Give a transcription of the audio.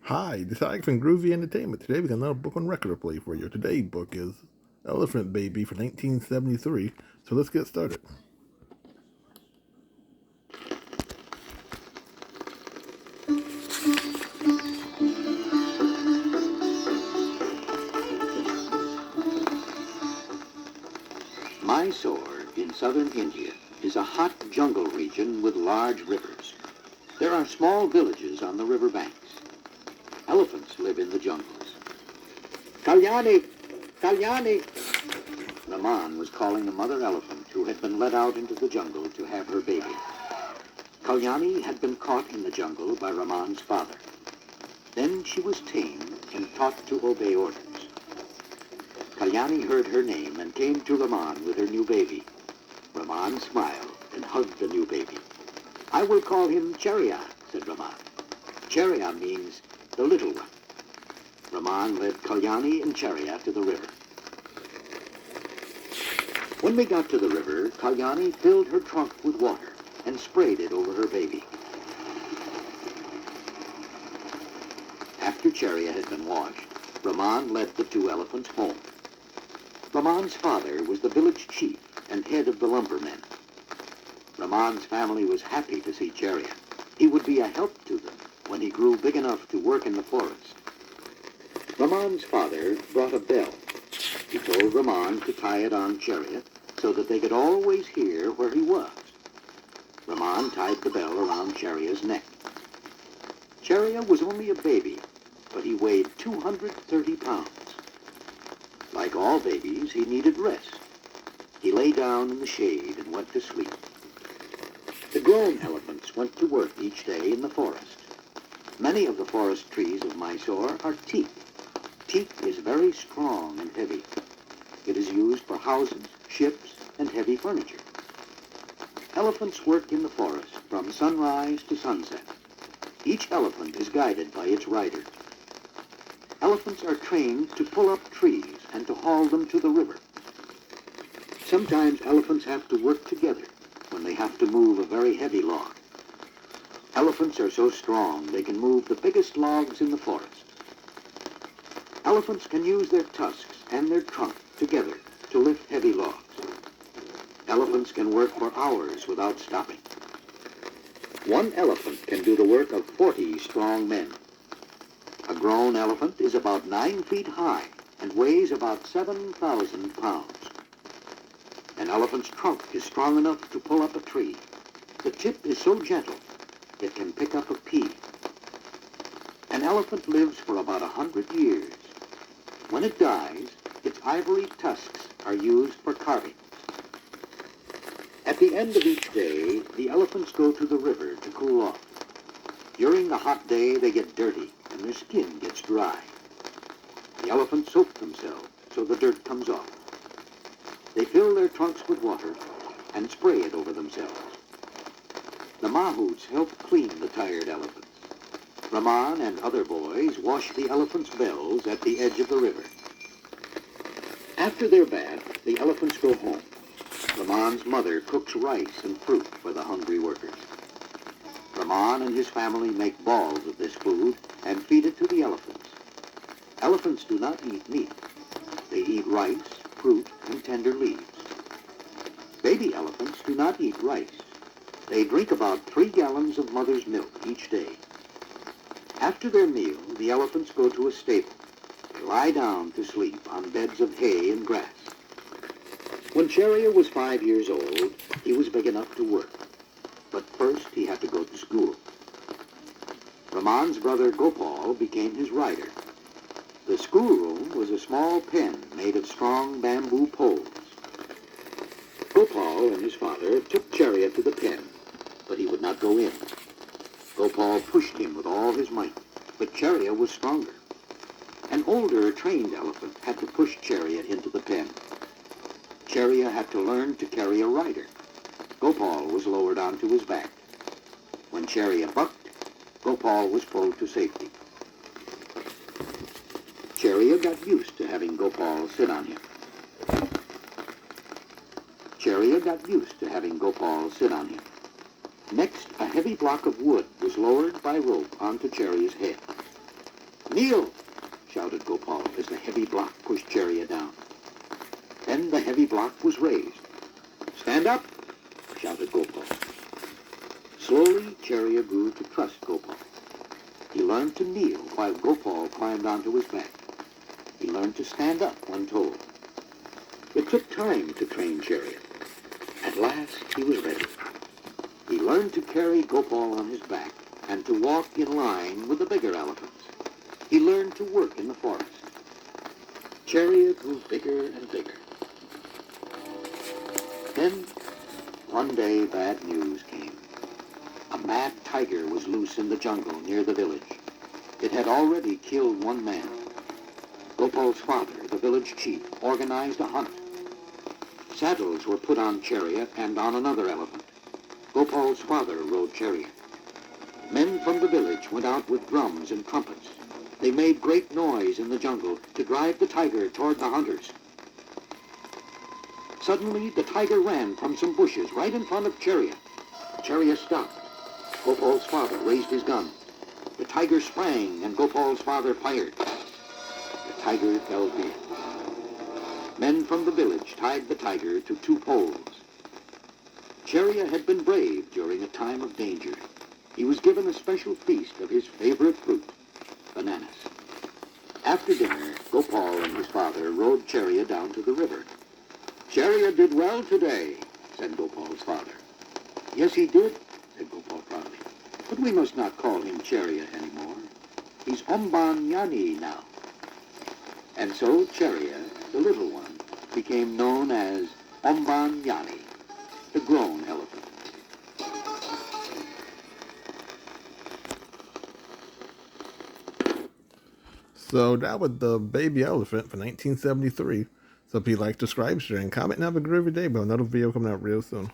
Hi, this is Alex from Groovy Entertainment. Today we got another book on record to play for you. Today's book is Elephant Baby from 1973. So let's get started. Mysore in southern India is a hot jungle region with large rivers. There are small villages on the river banks. Elephants live in the jungles. Kalyani! Kalyani! Raman was calling the mother elephant who had been let out into the jungle to have her baby. Kalyani had been caught in the jungle by Raman's father. Then she was tamed and taught to obey orders. Kalyani heard her name and came to Raman with her new baby. Raman smiled and hugged the new baby. "I will call him Chariot," said Raman. Chariot means the little one. Raman led Kalyani and Chariot to the river. When they got to the river, Kalyani filled her trunk with water and sprayed it over her baby. After Chariot had been washed, Raman led the two elephants home. Raman's father was the village chief and head of the lumbermen. Raman's family was happy to see Chariot. He would be a help to them when he grew big enough to work in the forest. Raman's father brought a bell. He told Raman to tie it on Chariot so that they could always hear where he was. Raman tied the bell around Chariot's neck. Chariot was only a baby, but he weighed 230 pounds. Like all babies, he needed rest. He lay down in the shade and went to sleep. The grown elephants went to work each day in the forest. Many of the forest trees of Mysore are teak. Teak is very strong and heavy. It is used for houses, ships, and heavy furniture. Elephants work in the forest from sunrise to sunset. Each elephant is guided by its rider. Elephants are trained to pull up trees and to haul them to the river. Sometimes elephants have to work together when they have to move a very heavy log. Elephants are so strong they can move the biggest logs in the forest. Elephants can use their tusks and their trunk together to lift heavy logs. Elephants can work for hours without stopping. One elephant can do the work of 40 strong men. A grown elephant is about 9 feet high and weighs about 7,000 pounds. An elephant's trunk is strong enough to pull up a tree. The tip is so gentle, it can pick up a pea. An elephant lives for about 100 years. When it dies, its ivory tusks are used for carving. At the end of each day, the elephants go to the river to cool off. During the hot day, they get dirty and their skin gets dry. The elephants soak themselves so the dirt comes off. They fill their trunks with water and spray it over themselves. The mahouts help clean the tired elephants. Raman and other boys wash the elephants' bells at the edge of the river. After their bath, the elephants go home. Raman's mother cooks rice and fruit for the hungry workers. Raman and his family make balls of this food and feed it to the elephants. Elephants do not eat meat. They eat rice, fruit, and tender leaves. Baby elephants do not eat rice. They drink about 3 gallons of mother's milk each day. After their meal, the elephants go to a stable. They lie down to sleep on beds of hay and grass. When Chariot was 5 years old, he was big enough to work. But first he had to go to school. Raman's brother Gopal became his rider. The schoolroom was a small pen made of strong bamboo poles. Gopal and his father took Chariot to the pen, but he would not go in. Gopal pushed him with all his might, but Chariot was stronger. An older, trained elephant had to push Chariot into the pen. Chariot had to learn to carry a rider. Gopal was lowered onto his back. When Chariot bucked, Gopal was pulled to safety. Chariot got used to having Gopal sit on him. Chariot got used to having Gopal sit on him. Next, a heavy block of wood was lowered by rope onto Chariot's head. Kneel, shouted Gopal as the heavy block pushed Chariot down. Then the heavy block was raised. Stand up, shouted Gopal. Slowly, Chariot grew to trust Gopal. He learned to kneel while Gopal climbed onto his back. He learned to stand up when told. It took time to train Chariot. At last, he was ready. He learned to carry Gopal on his back and to walk in line with the bigger elephants. He learned to work in the forest. Chariot grew bigger and bigger. Then, one day, bad news came. A mad tiger was loose in the jungle near the village. It had already killed one man. Gopal's father, the village chief, organized a hunt. Saddles were put on Chariot and on another elephant. Gopal's father rode Chariot. Men from the village went out with drums and trumpets. They made great noise in the jungle to drive the tiger toward the hunters. Suddenly, the tiger ran from some bushes right in front of Chariot. Chariot stopped. Gopal's father raised his gun. The tiger sprang, and Gopal's father fired. The tiger fell dead. Men from the village tied the tiger to 2 poles. Chariot had been brave during a time of danger. He was given a special feast of his favorite fruit, bananas. After dinner, Gopal and his father rode Chariot down to the river. Chariot did well today, said Gopal's father. Yes, he did, said Gopal proudly. But we must not call him Chariot anymore. He's Ombanyani now. And so Chariot, the little one, became known as Ombanyani, the grown elephant. So that was the baby elephant for 1973. So if you like, subscribe, share, and comment, and have a groovy day. But another video coming out real soon.